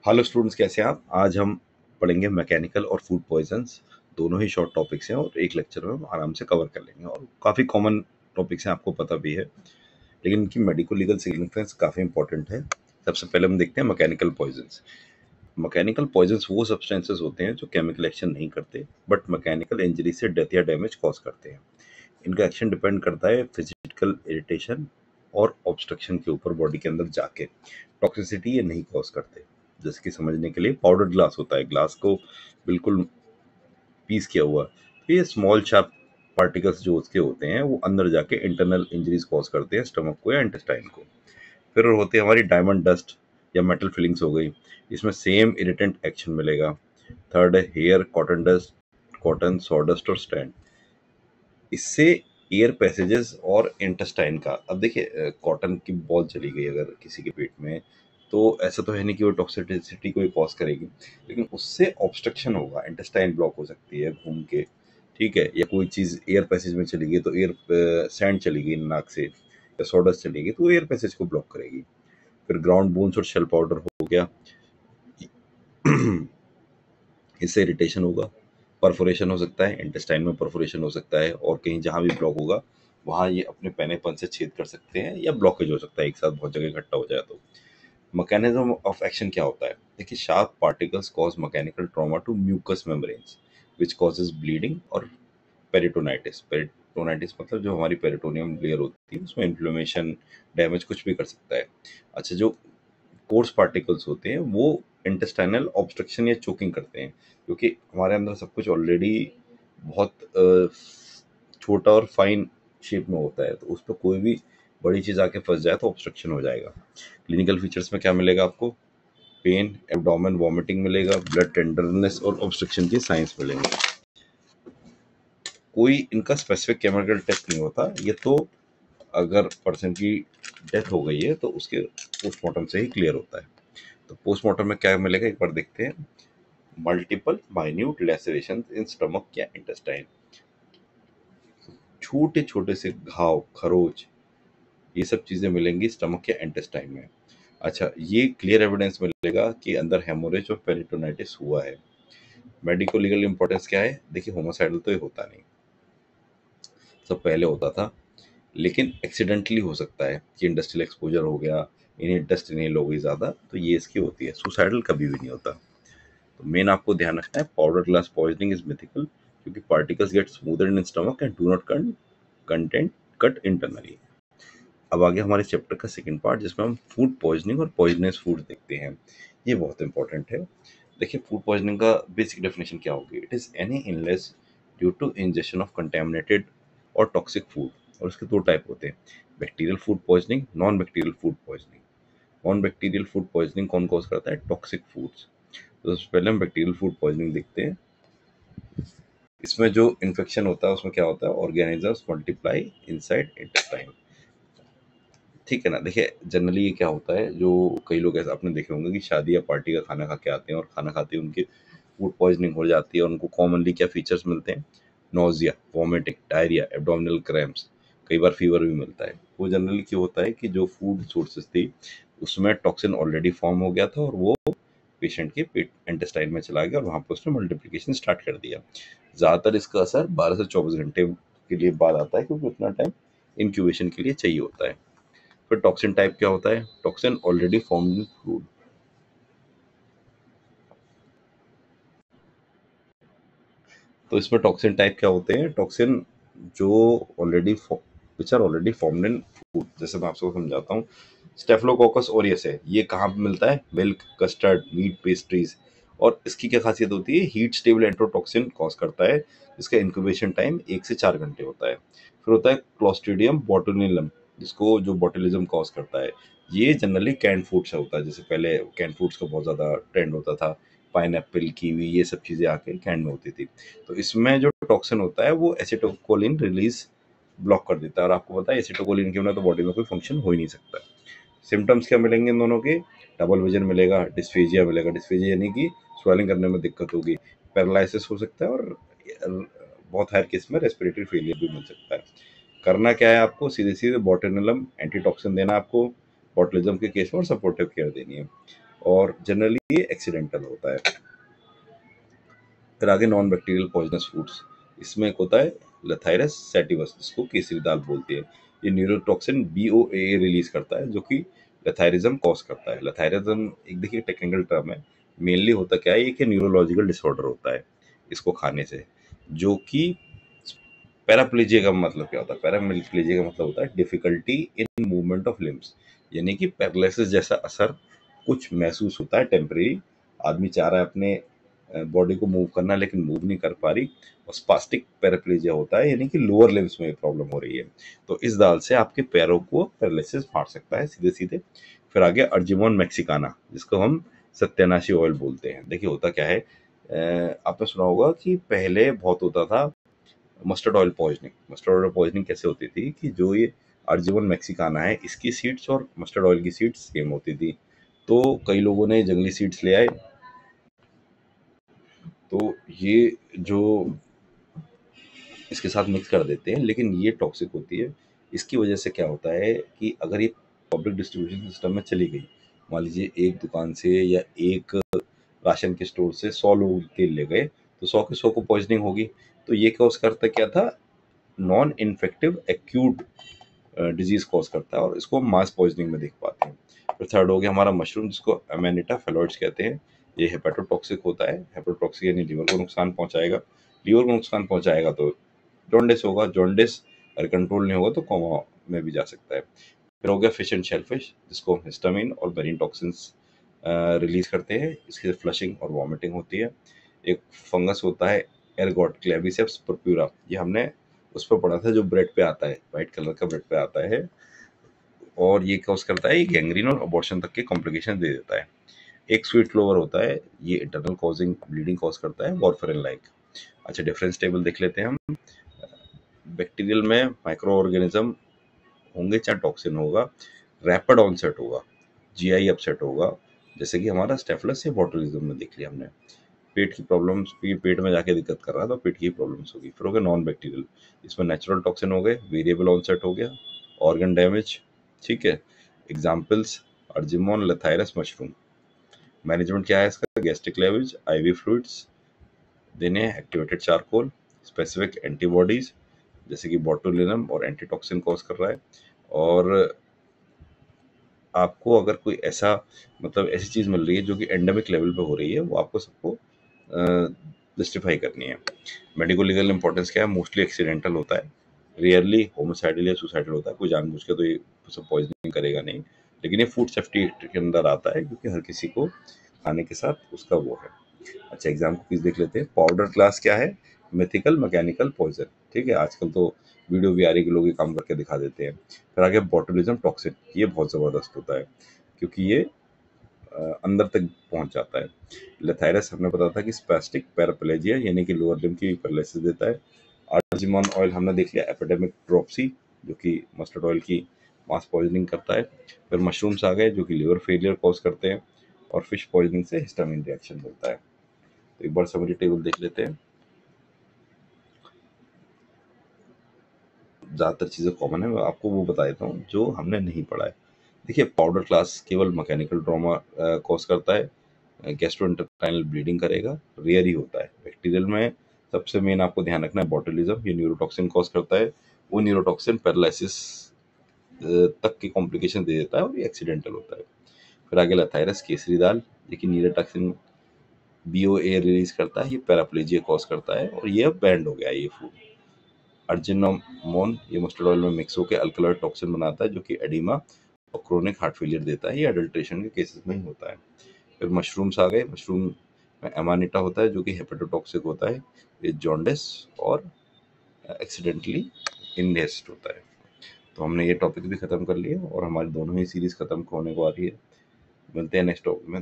Hello students, कैसे हैं आप? आज हम पढ़ेंगे मैकेनिकल और फूड पॉइजन्स। दोनों ही शॉर्ट टॉपिक्स हैं और एक लेक्चर में हम आराम से कवर कर लेंगे और काफ़ी कॉमन टॉपिक्स हैं, आपको पता भी है, लेकिन इनकी मेडिको लीगल सिग्निफिकेंस काफ़ी इंपॉर्टेंट है। सबसे पहले हम देखते हैं मैकेनिकल पॉइजन्स। मैकेनिकल पॉइजन्स वो सब्सटेंसेस होते हैं जो केमिकल एक्शन नहीं करते बट मैकेनिकल इंजरी से डेथ या डैमेज कॉज करते हैं। इनका एक्शन डिपेंड करता है फिजिकल इरिटेशन और ऑब्स्ट्रक्शन के ऊपर बॉडी के अंदर जाके। टॉक्सिसिटी ये नहीं कॉज करते। जैसे कि समझने के लिए पाउडर ग्लास होता है, ग्लास को बिल्कुल पीस किया हुआ, तो ये स्मॉल शार्प पार्टिकल्स जो उसके होते हैं वो अंदर जाके इंटरनल इंजरीज कॉज करते हैं स्टमक को या इंटेस्टाइन को। फिर होती है हमारी डायमंड डस्ट या मेटल फिलिंग्स हो गई, इसमें सेम इरिटेंट एक्शन मिलेगा। थर्ड है hair, cotton dust, cotton sawdust और स्टैंड। इससे एयर पैसेजेस और इंटेस्टाइन का, अब देखिए कॉटन की बॉल चली गई अगर किसी के पेट में, तो ऐसा तो है नहीं कि वो टॉक्सिसिटी को कॉज करेगी, लेकिन उससे ऑब्स्ट्रक्शन होगा, इंटेस्टाइन ब्लॉक हो सकती है घूम के, ठीक है। या कोई चीज़ एयर पैसेज में चली गई तो एयर सैंड चली गई नाक से या सोडस चली गई तो एयर पैसेज को ब्लॉक करेगी। फिर ग्राउंड बोन्स और शेल पाउडर हो गया, इससे इरिटेशन होगा, परफोरेशन हो सकता है, इंटेस्टाइन में परफोरेशन हो सकता है, और कहीं जहाँ भी ब्लॉक होगा वहाँ ये अपने पैनेपन से छेद कर सकते हैं या ब्लॉकेज हो सकता है, एक साथ बहुत जगह इकट्ठा हो जाए तो। मैकेनिज्म ऑफ एक्शन क्या होता है? देखिए, sharp particles cause mechanical trauma to mucous membranes which causes bleeding और पेरिटोनाइटिस। पेरिटोनाइटिस मतलब जो हमारी पेरिटोनियम लेयर होती है उसमें इन्फ्लेमेशन, डैमेज कुछ भी कर सकता है। अच्छा, जो कोर्स पार्टिकल्स होते हैं वो इंटेस्टाइनल ऑब्स्ट्रक्शन या चोकिंग करते हैं, क्योंकि हमारे अंदर सब कुछ ऑलरेडी बहुत छोटा और फाइन शेप में होता है, तो उस पर कोई भी बड़ी चीज़ आके फंस जाए तो ऑब्स्ट्रक्शन हो जाएगा। क्लिनिकल फीचर्स में क्या मिलेगा आपको? पेन, एब्डोमेन, वॉमिटिंग मिलेगा, ब्लड टेंडरनेस और ऑब्स्ट्रक्शन के साइंस मिलेंगे। कोई इनका स्पेसिफिक केमिकल टेस्ट नहीं होता, ये तो अगर पर्सन की डेथ हो गई है तो उसके पोस्टमार्टम से ही क्लियर होता है। तो पोस्टमार्टम में क्या मिलेगा एक बार देखते हैं। Multiple minute laceration in stomach या इंटेस्टाइन, छोटे छोटे से घाव, खरोच, ये सब चीज़ें मिलेंगी स्टमक या इंटेस्टाइन में। अच्छा, ये क्लियर एविडेंस मिलेगा कि अंदर हेमोरेज और पेरिटोनाइटिस हुआ है। मेडिको लीगल इंपॉर्टेंस क्या है? देखिए, होमोसाइडल तो ये होता नहीं, सब पहले होता था, लेकिन एक्सीडेंटली हो सकता है कि इंडस्ट्रियल एक्सपोजर हो गया, इन्हें डस्ट इनहेल हो गई ज़्यादा, तो ये इसकी होती है। सुसाइडल कभी भी नहीं होता। तो मेन आपको ध्यान रखना है, powder glass poisoning is mythical क्योंकि particles get smoother in stomach and do not content cut internally. अब आगे हमारे चैप्टर का सेकंड पार्ट जिसमें हम फूड पॉइजनिंग और पॉइजनस फूड देखते हैं। ये बहुत इंपॉर्टेंट है। देखिए, फूड पॉइजनिंग का बेसिक डेफिनेशन क्या होगी? It is any illness due to injection of contaminated और टॉक्सिक फूड। और उसके दो टाइप होते हैं, bacterial food poisoning, non bacterial food poisoning. Non bacterial food poisoning कौन कॉज करता है? Toxic foods. तो सबसे पहले हम बैक्टीरियल फूड पॉइजनिंग देखते हैं। इसमें जो इन्फेक्शन होता है उसमें क्या होता है? ऑर्गेनिजम्स मल्टीप्लाई इनसाइड इंटेस्टाइन, ठीक है ना। देखिए, जनरली ये क्या होता है, जो कई लोग ऐसा आपने देखे होंगे कि शादी या पार्टी का खाना खा के आते हैं और खाना खाते ही उनके फूड पॉइजनिंग हो जाती है, और उनको कॉमनली क्या फीचर्स मिलते हैं? Nausea, vomiting, diarrhoea, abdominal cramps, कई बार फीवर भी मिलता है। वो जनरली क्यों होता है कि जो फूड सोर्सेज थी उसमें टॉक्सिन ऑलरेडी फॉर्म हो गया था और वो पेशेंट के पेट इंटेस्टाइन में चला गया और वहाँ पर उसने मल्टीप्लिकेशन स्टार्ट कर दिया। ज़्यादातर इसका असर 12 से 24 घंटे के लिए बाद आता है, क्योंकि उतना टाइम इंक्यूबेशन के लिए चाहिए होता है। फिर टॉक्सिन टाइप क्या होता है? Toxin already formed in food. तो इसमें टॉक्सिन टाइप क्या होते हैं? टॉक्सिन जो already which are already formed in food. जैसे मैं आपको समझाता हूँ, स्टेफलोकोकस ऑरियस है, ये कहाँ पे मिलता है? Milk, custard, meat, pastries. और इसकी क्या खासियत होती है? हीट स्टेबल एंट्रोटॉक्सिन कॉज करता है, जिसका इंक्यूबेशन टाइम 1 से 4 घंटे होता है। फिर होता है क्लोस्ट्रीडियम बोटुलिनम, जिसको जो बोटुलिज्म कॉज करता है। ये जनरली कैंड फूड से होता है, जैसे पहले कैंड फूड्स का बहुत ज़्यादा ट्रेंड होता था, पाइनएप्पल, कीवी, ये सब चीज़ें आके कैंड में होती थी। तो इसमें जो टॉक्सिन होता है वो एसिटोकोलिन रिलीज ब्लॉक कर देता है, और आपको पता है एसिटोकोलिन के बिना तो बॉडी में कोई फंक्शन हो ही नहीं सकता। सिम्टम्स क्या मिलेंगे इन दोनों के? डबल विजन मिलेगा, डिस्फेजिया मिलेगा। डिस्फेजिया यानी कि स्वेलिंग करने में दिक्कत होगी, पैरालिसिस हो सकता है, और बहुत हायर केस में रेस्पिरेटरी फेलियर भी मिल सकता है। करना क्या है आपको? सीधे सीधे बोटेनिलम एंटीटॉक्सिन देना है आपको बॉटलिज्म के केस में, और सपोर्टिव केयर देनी है। और जनरली ये एक्सीडेंटल होता है। फिर आगे नॉन बैक्टीरियल पॉइजनस फूड्स, इसमें एक होता है लथाइरस सैटिवस, जिसको केसरी दाल बोलती है। ये न्यूरोटॉक्सिन BOAA रिलीज करता है, जो कि लथायरिज्म कॉज करता है। लथायरिज्म एक देखिए टेक्निकल टर्म है, मेनली होता क्या है, ये कि न्यूरोलॉजिकल डिसऑर्डर होता है इसको खाने से, जो कि पैराप्लेजिया का मतलब क्या होता है, पैराप्लेजिया का मतलब होता है difficulty in movement of limbs, यानी कि पैरालिसिस जैसा असर कुछ महसूस होता है टेम्परेरी। आदमी चाह रहा है अपने बॉडी को मूव करना, लेकिन मूव नहीं कर पा रही, और स्पास्टिक पैराप्लेजिया होता है, यानी कि लोअर लिम्स में प्रॉब्लम हो रही है। तो इस दाल से आपके पैरों को पैरालिसिस मार सकता है सीधे सीधे। फिर आगे अर्जिमोन मैक्सिकाना, जिसको हम सत्यानाशी ऑयल बोलते हैं। देखिए होता क्या है, आपने सुना होगा कि पहले बहुत होता था mustard oil poisoning. Mustard oil poisoning कैसे होती थी कि जो ये अर्जिमोन मैक्सिकाना है, इसकी सीड्स और मस्टर्ड ऑयल की सीड्स सेम होती थी। तो कई लोगों ने जंगली सीड्स ले आए, तो ये जो इसके साथ मिक्स कर देते हैं, लेकिन ये टॉक्सिक होती है। इसकी वजह से क्या होता है कि अगर ये पब्लिक डिस्ट्रीब्यूशन सिस्टम में चली गई, मान लीजिए एक दुकान से या एक राशन के स्टोर से 100 लोग तेल ले गए, तो 100 के 100 को पॉइजनिंग होगी। तो ये कॉज करता क्या था, non infective acute disease cause करता है, और इसको हम मास पॉइजनिंग में देख पाते हैं। फिर थर्ड हो गया हमारा मशरूम, जिसको अमेनिटा फेलोइड्स कहते हैं। ये हेपेटोटॉक्सिक होता है। हेपेटोटॉक्सिक यानी लीवर को नुकसान पहुंचाएगा। लीवर को नुकसान पहुंचाएगा तो जॉन्डिस होगा। जॉन्डिस अगर कंट्रोल नहीं होगा तो कोमा में भी जा सकता है। फिर हो गया फिश एंड शेलफिश, जिसको हिस्टामिन और मेरीन टॉक्सिन्स रिलीज करते हैं। इसकी फ्लशिंग और वॉमिटिंग होती है। एक फंगस होता है एर्गोट क्लेविसेप्स परप्यूरा, ये हमने उस पर पढ़ा था जो ब्रेड पे आता है, वाइट कलर का ब्रेड पे आता है, और ये कॉज करता है, ये गैंग्रीन और अबॉर्शन तक के कॉम्प्लिकेशन दे देता है। एक स्वीट क्लोवर होता है, ये इंटरनल कॉजिंग ब्लीडिंग कॉज करता है, वॉरफेरिन लाइक। अच्छा, डिफरेंस टेबल देख लेते हैं हम। बैक्टीरियल में माइक्रो ऑर्गेनिज्म होंगे, चाहे टॉक्सिन होगा, रैपिड ऑनसेट होगा, GI अपसेट होगा, जैसे कि हमारा स्टेफिलस या बोटुलिज्म में देख लिया हमने। पेट की प्रॉब्लम्स, पेट में जाके दिक्कत कर रहा है तो पेट की प्रॉब्लम्स होगी। फिर हो गया नॉन बैक्टीरियल, इसमें नेचुरल टॉक्सिन हो गए, वेरिएबल ऑनसेट हो गया, ऑर्गन डैमेज। ठीक है, एग्जाम्पल्स अर्जिमोन, लथाइरस, मशरूम। मैनेजमेंट क्या है इसका, गैस्ट्रिक लेवल्स, IV फ्लूइड्स देने, एक्टिवेटेड चारकोल, स्पेसिफिक एंटीबॉडीज जैसे कि बोटुलिनम और एंटीटॉक्सिन कॉज कर रहा है। और आपको अगर कोई ऐसा मतलब ऐसी चीज़ मिल रही है जो कि एंडेमिक लेवल पे हो रही है, वो आपको सबको जस्टिफाई करनी है। मेडिको लीगल इंपॉर्टेंस क्या है, मोस्टली एक्सीडेंटल होता है, रियरली होमिसाइडल या सुसाइडल होता है। कोई जानबूझ के तो ये सब पॉइजनिंग करेगा नहीं, लेकिन ये फूड सेफ्टी के अंदर आता है, क्योंकि हर किसी को खाने के साथ उसका वो है। अच्छा, एग्जाम को देख लेते हैं। पाउडर क्लास क्या है, मिथिकल मैकेनिकल पॉइजन। ठीक है, आजकल तो वीडियो VRE के लोग ये काम करके दिखा देते हैं। फिर आगे बोटुलिज्म टॉक्सिन, ये बहुत ज़बरदस्त होता है, क्योंकि ये अंदर तक पहुंच जाता है। लेथाइरस हमने पता था कि स्पैस्टिक पैराप्लेजिया यानी कि लोअर लिम्ब की पैरालिसिस देता है। आर्जिमोन ऑयल हमने देख लिया, एपिडेमिक ड्रोपसी, जो कि मस्टर्ड ऑयल की मास पॉइजनिंग करता है। फिर मशरूम्स आ गए, जो कि लिवर फेलियर कॉज करते हैं। और फिश पॉइजनिंग से हिस्टामिन रिएक्शन मिलता है। तो एक बार समरी टेबल देख लेते हैं। ज़्यादातर चीज़ें कॉमन है, मैं आपको वो बता देता हूँ जो हमने नहीं पढ़ा है। देखिए, पाउडर क्लास केवल मैकेनिकल ट्रॉमा कॉज करता है, गैस्ट्रोइंटेस्टाइनल ब्लीडिंग करेगा, रेयर ही होता है। बैक्टीरियल में सबसे मेन आपको ध्यान रखना है बोटुलिज्म, ये न्यूरोटॉक्सिन कॉज करता है। वो न्यूरोटॉक्सिन पैरालिसिस तक की कॉम्प्लिकेशन दे देता है, और ये एक्सीडेंटल होता है। फिर आगे लथाइरस केसरी दाल, लेकिन न्यूरोटॉक्सिन BOA रिलीज करता है, ये पैराप्लेजिया कॉज करता है, और ये अब बैंड हो गया है ये फूड। अर्जिनोमोन, ये मस्टर्ड ऑयल में मिक्स होकर अल्कलॉइड टॉक्सिन बनाता है, जो कि एडिमा और क्रोनिक हार्ट फेलियर देता है। ये अडल्ट्रेशन के केसेस में ही होता है। फिर मशरूम्स आ गए। मशरूम में एमानिटा होता है, जो कि हेपेटोटॉक्सिक होता है, ये जॉन्डिस और एक्सीडेंटली इंडेस्ट होता है। तो हमने ये टॉपिक भी खत्म कर लिया, और हमारी दोनों ही सीरीज खत्म होने को आ रही है। मिलते हैं नेक्स्ट टॉपिक में।